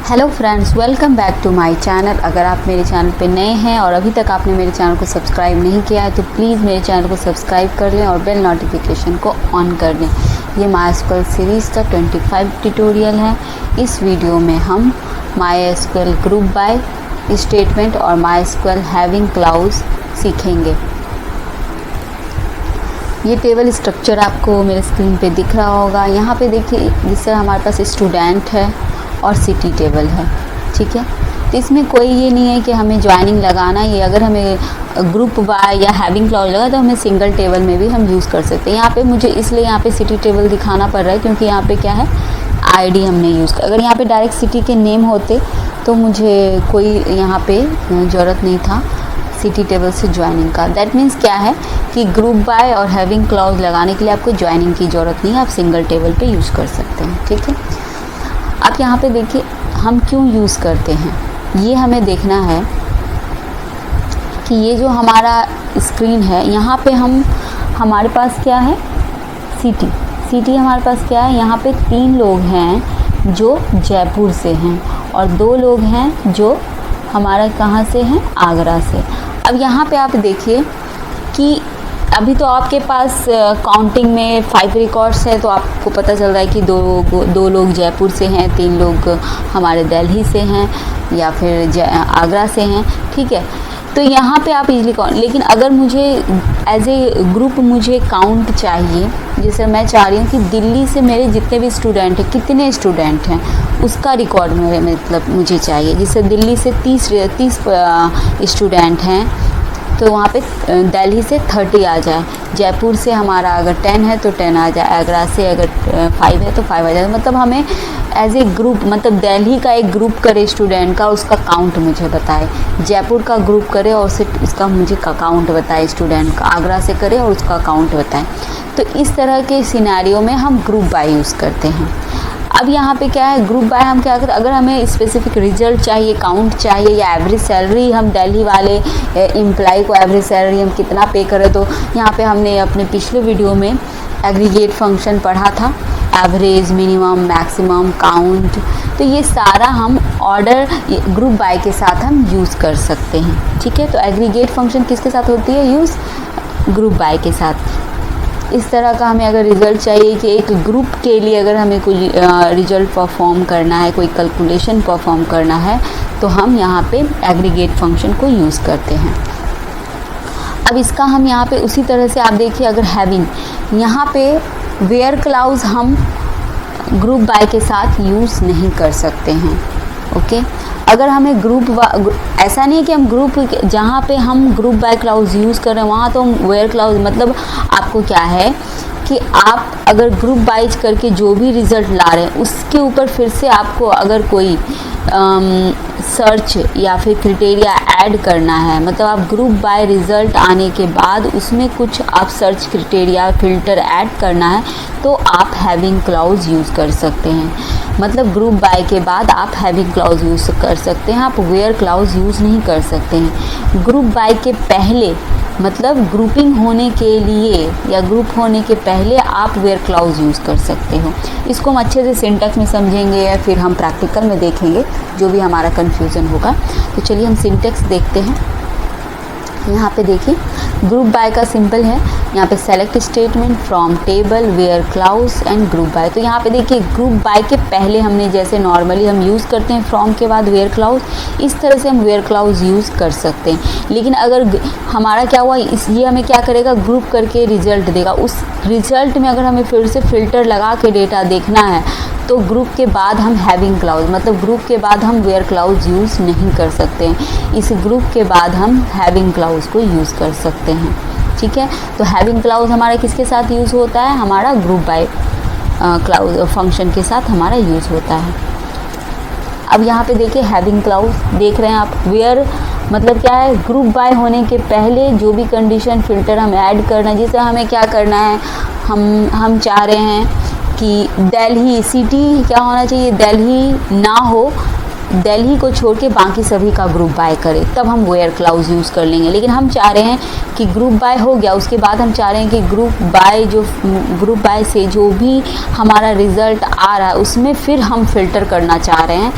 Hello friends, welcome back to my channel. अगर आप मेरे चैनल पे नए हैं और अभी तक आपने मेरे चैनल को सब्सक्राइब नहीं किया है तो प्लीज़ मेरे चैनल को सब्सक्राइब कर लें और बेल नोटिफिकेशन को ऑन कर दें। ये MySQL सीरीज़ का 25 ट्यूटोरियल है। इस वीडियो में हम MySQL ग्रुप बाय स्टेटमेंट और MySQL हैविंग क्लाउज सीखेंगे। ये टेबल स्ट्रक्चर आपको मेरे स्क्रीन पे दिख रहा होगा। यहाँ पे देखिए, जिस तरह हमारे पास स्टूडेंट है और सिटी टेबल है, ठीक है। तो इसमें कोई ये नहीं है कि हमें ज्वाइनिंग लगाना है। अगर हमें ग्रुप बाय या हैविंग क्लाउज लगा तो हमें सिंगल टेबल में भी हम यूज़ कर सकते हैं। यहाँ पे मुझे इसलिए यहाँ पे सिटी टेबल दिखाना पड़ रहा है क्योंकि यहाँ पे क्या है, आईडी हमने यूज़ कर। अगर यहाँ पे डायरेक्ट सिटी के नेम होते तो मुझे कोई यहाँ पे ज़रूरत नहीं था सिटी टेबल से ज्वाइनिंग का। दैट मीन्स क्या है कि ग्रुप बाय और हैविंग क्लाउज लगाने के लिए आपको ज्वाइनिंग की ज़रूरत नहीं है, आप सिंगल टेबल पे यूज़ कर सकते हैं, ठीक है। आप यहाँ पे देखिए हम क्यों यूज़ करते हैं, ये हमें देखना है कि ये जो हमारा स्क्रीन है यहाँ पे हमारे पास क्या है, सिटी हमारे पास क्या है। यहाँ पे 3 लोग हैं जो जयपुर से हैं और 2 लोग हैं जो हमारा कहाँ से हैं, आगरा से। अब यहाँ पे आप देखिए कि अभी तो आपके पास काउंटिंग में 5 रिकॉर्ड्स है, तो आपको पता चल रहा है कि दो लोग जयपुर से हैं, 3 लोग हमारे दिल्ली से हैं या फिर आगरा से हैं, ठीक है। तो यहाँ पे आप इजीली काउंट, लेकिन अगर मुझे एज ए ग्रुप मुझे काउंट चाहिए, जैसे मैं चाह रही हूँ कि दिल्ली से मेरे जितने भी स्टूडेंट हैं, कितने स्टूडेंट हैं उसका रिकॉर्ड मेरे मतलब मुझे चाहिए। जैसे दिल्ली से 30 स्टूडेंट हैं तो वहाँ पे दिल्ली से 30 आ जाए, जयपुर से हमारा अगर 10 है तो 10 आ जाए, आगरा से अगर 5 है तो 5 आ जाए। मतलब हमें एज ए ग्रुप, मतलब दिल्ली का एक ग्रुप करे स्टूडेंट का, उसका काउंट मुझे बताए, जयपुर का ग्रुप करे और उसका मुझे काउंट बताए स्टूडेंट का, आगरा से करे और उसका काउंट बताए। तो इस तरह के सिनेरियो में हम ग्रुप बाय यूज़ करते हैं। अब यहाँ पे क्या है, ग्रुप बाय हम क्या करें, अगर हमें स्पेसिफिक रिजल्ट चाहिए, काउंट चाहिए या एवरेज सैलरी, हम दिल्ली वाले एम्प्लॉय को एवरेज सैलरी हम कितना पे करें, तो यहाँ पे हमने अपने पिछले वीडियो में एग्रीगेट फंक्शन पढ़ा था, एवरेज, मिनिमम, मैक्सिमम, काउंट। तो ये सारा हम ऑर्डर ग्रुप बाय के साथ हम यूज़ कर सकते हैं, ठीक है। तो एग्रीगेट फंक्शन किसके साथ होती है यूज़, ग्रुप बाय के साथ। इस तरह का हमें अगर रिज़ल्ट चाहिए कि एक ग्रुप के लिए अगर हमें कोई रिज़ल्ट परफॉर्म करना है, कोई कैलकुलेशन परफॉर्म करना है, तो हम यहाँ पे एग्रीगेट फंक्शन को यूज़ करते हैं। अब इसका हम यहाँ पे उसी तरह से आप देखिए, अगर हैविंग, यहाँ पे वेयर क्लाउज हम ग्रुप बाय के साथ यूज़ नहीं कर सकते हैं, ओके। अगर हमें ऐसा नहीं है कि हम ग्रुप, जहाँ पे हम ग्रुप बाय क्लाउज यूज़ कर रहे हैं वहाँ तो हम वेयर क्लाउज, मतलब आपको क्या है कि आप अगर ग्रुप बाइज करके जो भी रिज़ल्ट ला रहे हैं उसके ऊपर फिर से आपको अगर कोई सर्च या फिर क्राइटेरिया ऐड करना है, मतलब आप ग्रुप बाय रिज़ल्ट आने के बाद उसमें कुछ आप सर्च क्राइटेरिया फिल्टर ऐड करना है तो आप हैविंग क्लाउज यूज़ कर सकते हैं। मतलब ग्रुप बाय के बाद आप हैविंग क्लाउज यूज़ कर सकते हैं, आप वेयर क्लाउज यूज़ नहीं कर सकते हैं। ग्रुप बाय के पहले, मतलब ग्रुपिंग होने के लिए या ग्रुप होने के पहले आप वेयर क्लाउज यूज़ कर सकते हो। इसको हम अच्छे से सिंटैक्स में समझेंगे या फिर हम प्रैक्टिकल में देखेंगे, जो भी हमारा कन्फ्यूज़न होगा। तो चलिए हम सिंटैक्स देखते हैं। यहाँ पे देखिए, ग्रुप बाय का सिंपल है, यहाँ पे select statement from table where clause and group by. तो यहाँ पे देखिए ग्रुप बाय के पहले हमने जैसे नॉर्मली हम यूज़ करते हैं फ्रॉम के बाद वेयर क्लाउज, इस तरह से हम वेयर क्लाउज यूज़ कर सकते हैं। लेकिन अगर हमारा क्या हुआ, ये हमें क्या करेगा, ग्रुप करके रिजल्ट देगा। उस रिजल्ट में अगर हमें फिर से फिल्टर लगा के डेटा देखना है तो ग्रुप के बाद हम हैविंग क्लाउज, मतलब ग्रुप के बाद हम वेयर क्लाउज यूज़ नहीं कर सकते हैं। इस ग्रुप के बाद हम हैविंग क्लाउज को यूज़ कर सकते हैं, ठीक है। तो हैविंग क्लाउज हमारा किसके साथ यूज़ होता है, हमारा ग्रुप बाय क्लाउज फंक्शन के साथ हमारा यूज़ होता है। अब यहाँ पे देखिए हैविंग क्लाउज देख रहे हैं आप, वेयर मतलब क्या है, ग्रुप बाय होने के पहले जो भी कंडीशन फिल्टर हम ऐड करना है, जैसे हमें क्या करना है, हम चाह रहे हैं कि दिल्ली सिटी क्या होना चाहिए, दिल्ली ना हो, दिल्ली को छोड़ के बाकी सभी का ग्रुप बाय करे, तब हम वेयर क्लाउज यूज़ कर लेंगे। लेकिन हम चाह रहे हैं कि ग्रुप बाय हो गया, उसके बाद हम चाह रहे हैं कि ग्रुप बाय से जो भी हमारा रिज़ल्ट आ रहा है उसमें फिर हम फिल्टर करना चाह रहे हैं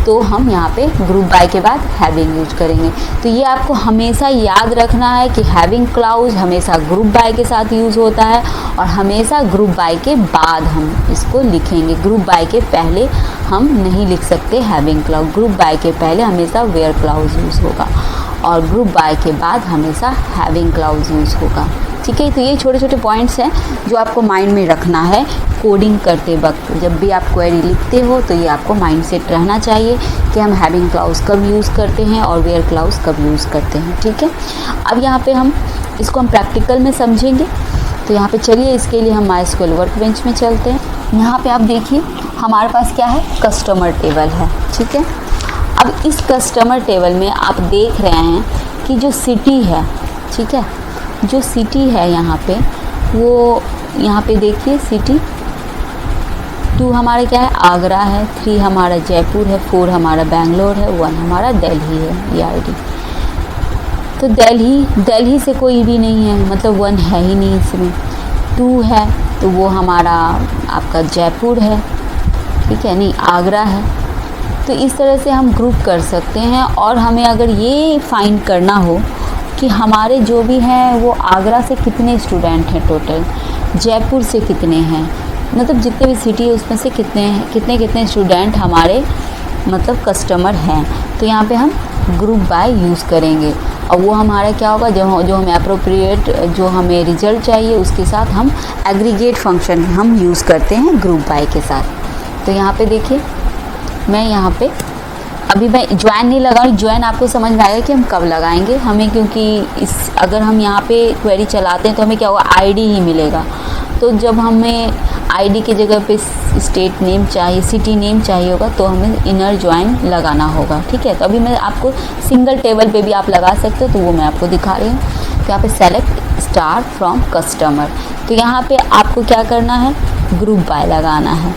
तो हम यहाँ पे ग्रुप बाय के बाद हैविंग यूज करेंगे। तो ये आपको हमेशा याद रखना है कि हैविंग क्लाउज हमेशा ग्रुप बाय के साथ यूज़ होता है और हमेशा ग्रुप बाय के बाद हम इसको लिखेंगे। ग्रुप बाय के पहले हम नहीं लिख सकते हैविंग क्लाउज। ग्रुप बाय के पहले हमेशा वेयर क्लाउज यूज़ होगा और ग्रुप बाय के बाद हमेशा हैविंग क्लाउज यूज़ होगा। ठीक है, तो ये छोटे छोटे पॉइंट्स हैं जो आपको माइंड में रखना है कोडिंग करते वक्त। जब भी आप क्वेरी लिखते हो तो ये आपको माइंड सेट रहना चाहिए कि हम हैविंग क्लाउज कब यूज़ करते हैं और वेयर क्लाउज कब यूज़ करते हैं। ठीक है, अब यहाँ पे हम इसको प्रैक्टिकल में समझेंगे। तो यहाँ पे चलिए इसके लिए हम MySQL वर्कबेंच में चलते हैं। यहाँ पे आप देखिए हमारे पास क्या है, कस्टमर टेबल है। ठीक है, अब इस कस्टमर टेबल में आप देख रहे हैं कि जो सिटी है, ठीक है, जो सिटी है यहाँ पे, वो यहाँ पे देखिए सिटी 2 हमारा क्या है, आगरा है, 3 हमारा जयपुर है, 4 हमारा बेंगलोर है, 1 हमारा दिल्ली है। ये आईडी तो दिल्ली से कोई भी नहीं है, मतलब 1 है ही नहीं इसमें। 2 है तो वो हमारा आपका जयपुर है, ठीक है, नहीं आगरा है। तो इस तरह से हम ग्रुप कर सकते हैं। और हमें अगर ये फाइंड करना हो कि हमारे जो भी हैं वो आगरा से कितने स्टूडेंट हैं टोटल, जयपुर से कितने हैं, मतलब जितने भी सिटी है उसमें से कितने स्टूडेंट हमारे मतलब कस्टमर हैं, तो यहाँ पे हम ग्रुप बाय यूज़ करेंगे। और वो हमारा क्या होगा, जो हमें अप्रोप्रिएट जो हमें रिजल्ट चाहिए उसके साथ हम एग्रीगेट फंक्शन हम यूज़ करते हैं ग्रुप बाय के साथ। तो यहाँ पे देखिए मैं यहाँ पे अभी मैं ज्वाइन नहीं लगाऊंगी। ज्वाइन आपको समझ में आएगा कि हम कब लगाएंगे हमें, क्योंकि अगर हम यहाँ पे क्वेरी चलाते हैं तो हमें क्या होगा, आईडी ही मिलेगा। तो जब हमें आईडी की जगह पे स्टेट नेम चाहिए, सिटी नेम चाहिए होगा, तो हमें इनर ज्वाइन लगाना होगा। ठीक है, तो अभी मैं आपको सिंगल टेबल पे भी आप लगा सकते हो, तो वो मैं आपको दिखा रही हूँ। तो यहाँ पे सेलेक्ट स्टार फ्रॉम कस्टमर, तो यहाँ पे आपको क्या करना है, ग्रुप बाय लगाना है।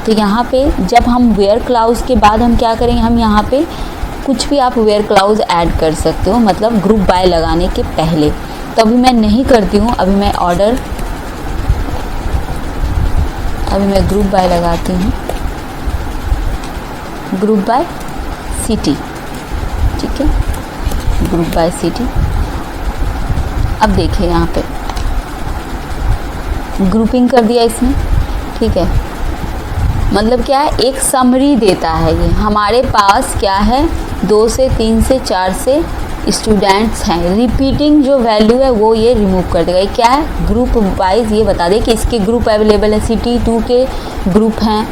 तो यहाँ पे जब हम वेयर क्लाउज के बाद हम क्या करेंगे, हम यहाँ पे कुछ भी आप वेयर क्लाउज ऐड कर सकते हो, मतलब ग्रुप बाय लगाने के पहले। तो अभी मैं नहीं करती हूँ, अभी मैं ग्रुप बाय लगाती हूँ, ग्रुप बाय सिटी। ठीक है, ग्रुप बाय सिटी। अब देखिए यहाँ पे ग्रुपिंग कर दिया इसने। ठीक है, मतलब क्या है, एक समरी देता है ये। हमारे पास क्या है, 2 से 3 से 4 से स्टूडेंट्स हैं। रिपीटिंग जो वैल्यू है वो ये रिमूव कर देगा। ये क्या है, ग्रुप वाइज ये बता दे कि इसके ग्रुप अवेलेबल है। सिटी 2 के ग्रुप हैं,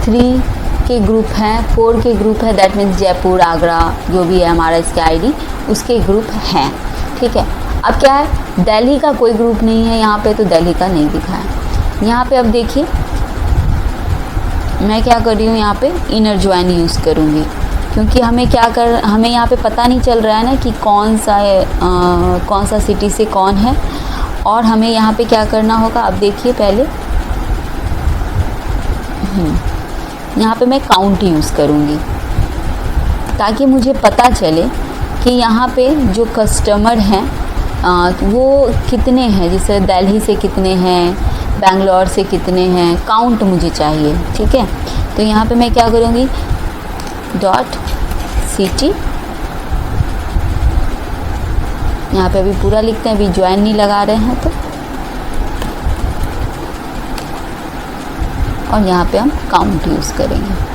3 के ग्रुप हैं, 4 के ग्रुप है, दैट मीन्स जयपुर, आगरा, जो भी है हमारा इसके आईडी, उसके ग्रुप हैं। ठीक है, अब क्या है, दिल्ली का कोई ग्रुप नहीं है यहाँ पे, तो दिल्ली का नहीं दिखा है। यहाँ पे अब देखिए मैं क्या कर रही हूँ, यहाँ पे इनर ज्वाइन यूज़ करूँगी, क्योंकि हमें यहाँ पे पता नहीं चल रहा है ना कि कौन सा सिटी से कौन है। और हमें यहाँ पे क्या करना होगा, अब देखिए पहले यहाँ पे मैं काउंट यूज़ करूँगी ताकि मुझे पता चले कि यहाँ पे जो कस्टमर हैं वो कितने हैं। जैसे दिल्ली से कितने हैं, बेंगलोर से कितने हैं, काउंट मुझे चाहिए। ठीक है, तो यहाँ पे मैं क्या करूँगी, डॉट सिटी, यहाँ पे अभी पूरा लिखते हैं, अभी ज्वाइन नहीं लगा रहे हैं तो, और यहाँ पे हम काउंट यूज़ करेंगे।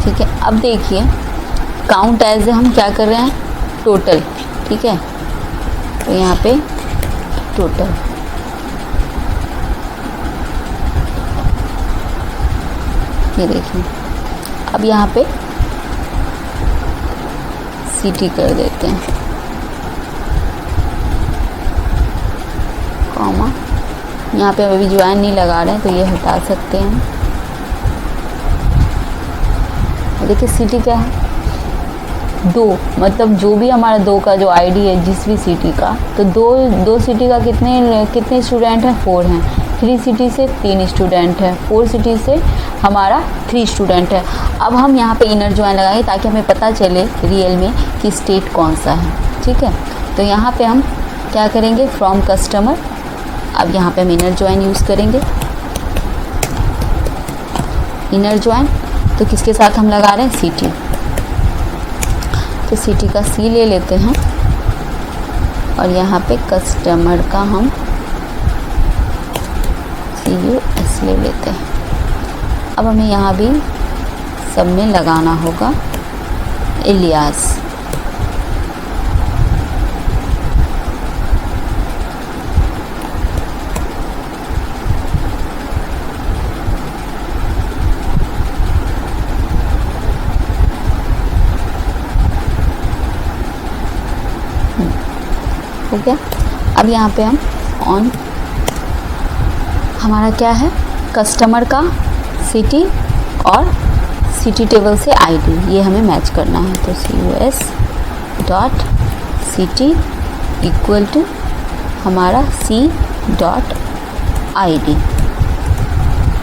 ठीक है, अब देखिए काउंट एज हम क्या कर रहे हैं, टोटल। ठीक है, तो यहाँ पे टोटल, ये देखिए। अब यहाँ पे सिटी कर देते हैं, कॉमा। यहाँ पे अभी ज्वाइन नहीं लगा रहे हैं तो ये हटा सकते हैं। देखिए सिटी क्या है, 2, मतलब जो भी हमारा 2 का जो आईडी है जिस भी सिटी का, तो दो सिटी का कितने स्टूडेंट हैं, 4 हैं। 3 सिटी से 3 स्टूडेंट है, 4 सिटी से हमारा 3 स्टूडेंट है। अब हम यहाँ पे इनर ज्वाइन लगाएंगे ताकि हमें पता चले रियल में कि स्टेट कौन सा है। ठीक है, तो यहाँ पे हम क्या करेंगे, फ्रॉम कस्टमर अब यहाँ पे हम इनर ज्वाइन यूज़ करेंगे। इनर ज्वाइन तो किसके साथ हम लगा रहे हैं, सिटी, तो सिटी का सी ले लेते हैं और यहाँ पे कस्टमर का हम CUS ले लेते हैं। अब हमें यहाँ भी सब में लगाना होगा इलियास। हो गया। अब यहाँ पे हम ऑन, हमारा क्या है, कस्टमर का सिटी और सिटी टेबल से आईडी, ये हमें मैच करना है। तो CUS dot city equal to हमारा C.ID,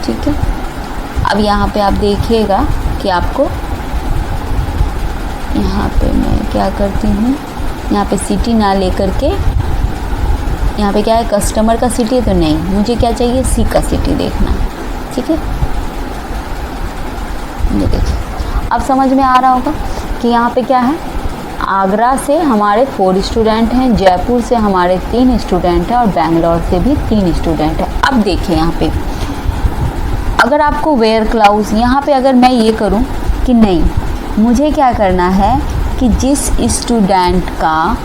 ठीक है। अब यहाँ पे आप देखिएगा कि आपको, यहाँ पे मैं क्या करती हूँ, यहाँ पे सिटी ना लेकर के, यहाँ पे क्या है, कस्टमर का सिटी है तो नहीं, मुझे क्या चाहिए, सी का सिटी देखना, ठीक है। ये देखिए, अब समझ में आ रहा होगा कि यहाँ पे क्या है, आगरा से हमारे 4 स्टूडेंट हैं, जयपुर से हमारे 3 स्टूडेंट हैं और बेंगलोर से भी 3 स्टूडेंट हैं। अब देखिए यहाँ पे अगर आपको वेयर क्लाउज, यहाँ पे अगर मैं ये करूँ कि नहीं, मुझे क्या करना है कि जिस स्टूडेंट का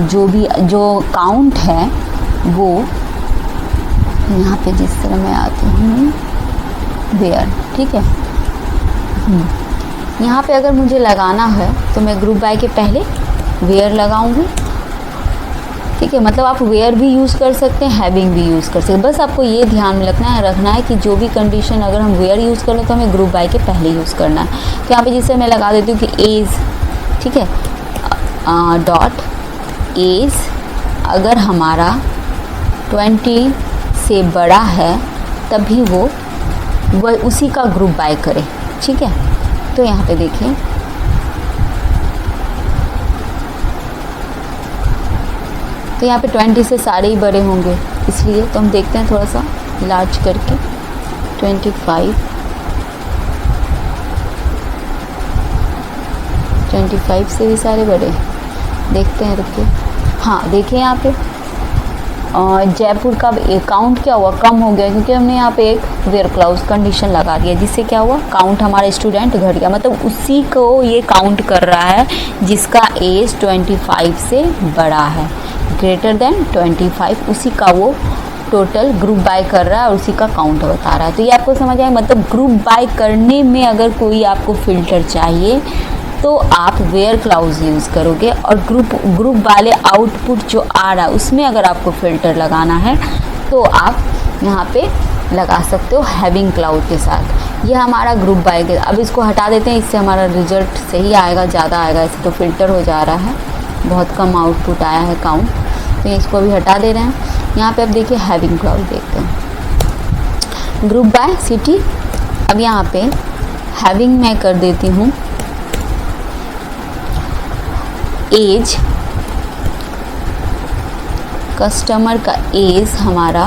जो काउंट है वो, यहाँ पे जिस तरह मैं आती हूँ वेयर, ठीक है, यहाँ पे अगर मुझे लगाना है तो मैं ग्रुप बाय के पहले वेयर लगाऊंगी, ठीक है। मतलब आप वेयर भी यूज़ कर सकते हैं, हैविंग भी यूज़ कर सकते हैं, बस आपको ये ध्यान में रखना है कि जो भी कंडीशन अगर हम वेयर यूज़ कर लो तो हमें ग्रुप बाय के पहले यूज़ करना है। तो यहाँ पे जिससे मैं लगा देती हूँ कि एज, ठीक है, डॉट एज अगर हमारा 20 से बड़ा है तभी वो उसी का ग्रुप बाय करे, ठीक है। तो यहाँ पे देखिए, तो यहाँ पे 20 से सारे ही बड़े होंगे, इसलिए तो हम देखते हैं थोड़ा सा लार्ज करके 25 से भी सारे बड़े, देखते हैं, रुकिए। हाँ देखिए यहाँ पे जयपुर का काउंट क्या हुआ, कम हो गया, क्योंकि हमने यहाँ पे एक वेयर क्लाउज कंडीशन लगा दिया, जिससे क्या हुआ, काउंट हमारा स्टूडेंट घट गया। मतलब उसी को ये काउंट कर रहा है जिसका एज 25 से बड़ा है, ग्रेटर देन 25, उसी का वो टोटल ग्रुप बाय कर रहा है और उसी का काउंट बता रहा है। तो ये आपको समझ आए, मतलब ग्रुप बाय करने में अगर कोई आपको फिल्टर चाहिए तो आप वेयर क्लाउज यूज़ करोगे, और ग्रुप वाले आउटपुट जो आ रहा है उसमें अगर आपको फ़िल्टर लगाना है तो आप यहाँ पे लगा सकते हो हैविंग क्लाउड के साथ। ये हमारा ग्रुप बाय के, अब इसको हटा देते हैं, इससे हमारा रिजल्ट सही आएगा, ज़्यादा आएगा। ऐसे तो फ़िल्टर हो जा रहा है, बहुत कम आउटपुट आया है काउंट, तो इसको अभी हटा दे रहे हैं। यहाँ पे अब देखिए हैविंग क्लाउड देखते हैं, ग्रुप बाय सिटी। अब यहाँ पे हैविंग मैं कर देती हूँ एज, कस्टमर का एज हमारा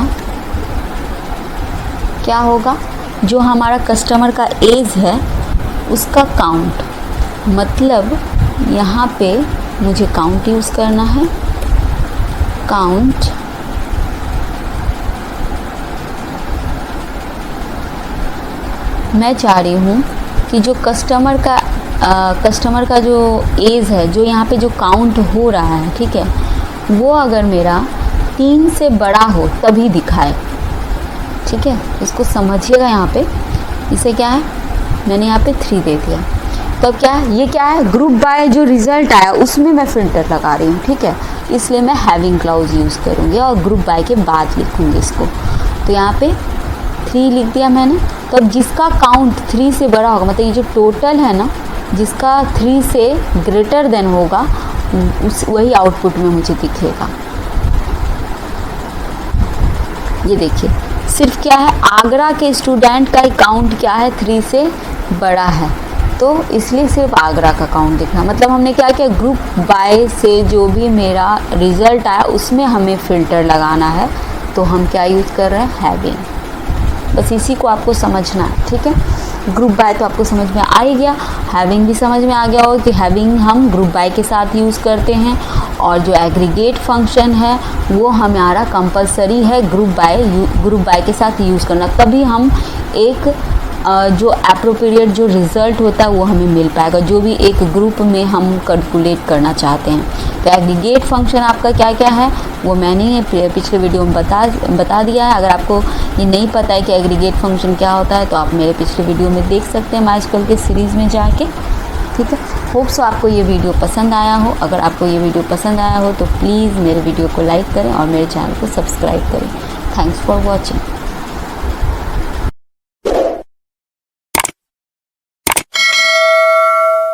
क्या होगा, जो हमारा कस्टमर का एज है उसका काउंट, मतलब यहाँ पे मुझे काउंट यूज़ करना है, काउंट मैं चाह रही हूँ कि जो कस्टमर का जो एज है, जो यहाँ पे जो काउंट हो रहा है, ठीक है, वो अगर मेरा 3 से बड़ा हो तभी दिखाए, ठीक है। इसको समझिएगा, यहाँ पे इसे क्या है, मैंने यहाँ पे 3 दे दिया, तो अब क्या है, ये क्या है, ग्रुप बाय जो रिज़ल्ट आया उसमें मैं फ़िल्टर लगा रही हूँ, ठीक है। इसलिए मैं हैविंग क्लाउज यूज़ करूँगी और ग्रुप बाय के बाद लिखूँगी इसको। तो यहाँ पे 3 लिख दिया मैंने, तो अब जिसका काउंट 3 से बड़ा होगा, मतलब ये जो टोटल है ना, जिसका 3 से ग्रेटर देन होगा वही आउटपुट में मुझे दिखेगा। ये देखिए, सिर्फ क्या है, आगरा के स्टूडेंट का काउंट क्या है, 3 से बड़ा है, तो इसलिए सिर्फ आगरा का काउंट दिखना। मतलब हमने क्या किया, ग्रुप बाय से जो भी मेरा रिज़ल्ट आया उसमें हमें फ़िल्टर लगाना है तो हम क्या यूज़ कर रहे हैं, हैविंग। बस इसी को आपको समझना है, ठीक है। ग्रुप बाय तो आपको समझ में आ ही गया, हैविंग भी समझ में आ गया हो कि हैविंग हम ग्रुप बाय के साथ यूज़ करते हैं, और जो एग्रीगेट फंक्शन है वो हमारा कंपलसरी है ग्रुप बाय के साथ यूज़ करना, तभी हम एक जो एप्रोप्रिएट जो रिज़ल्ट होता है वो हमें मिल पाएगा, जो भी एक ग्रुप में हम कैलकुलेट करना चाहते हैं। तो एग्रीगेट फंक्शन आपका क्या क्या है वो मैंने पिछले वीडियो में बता दिया है। अगर आपको ये नहीं पता है कि एग्रीगेट फंक्शन क्या होता है तो आप मेरे पिछले वीडियो में देख सकते हैं MySQL के सीरीज़ में जाके, ठीक है। होप सो आपको ये वीडियो पसंद आया हो। अगर आपको ये वीडियो पसंद आया हो तो प्लीज़ मेरे वीडियो को लाइक करें और मेरे चैनल को सब्सक्राइब करें। Thanks for watching.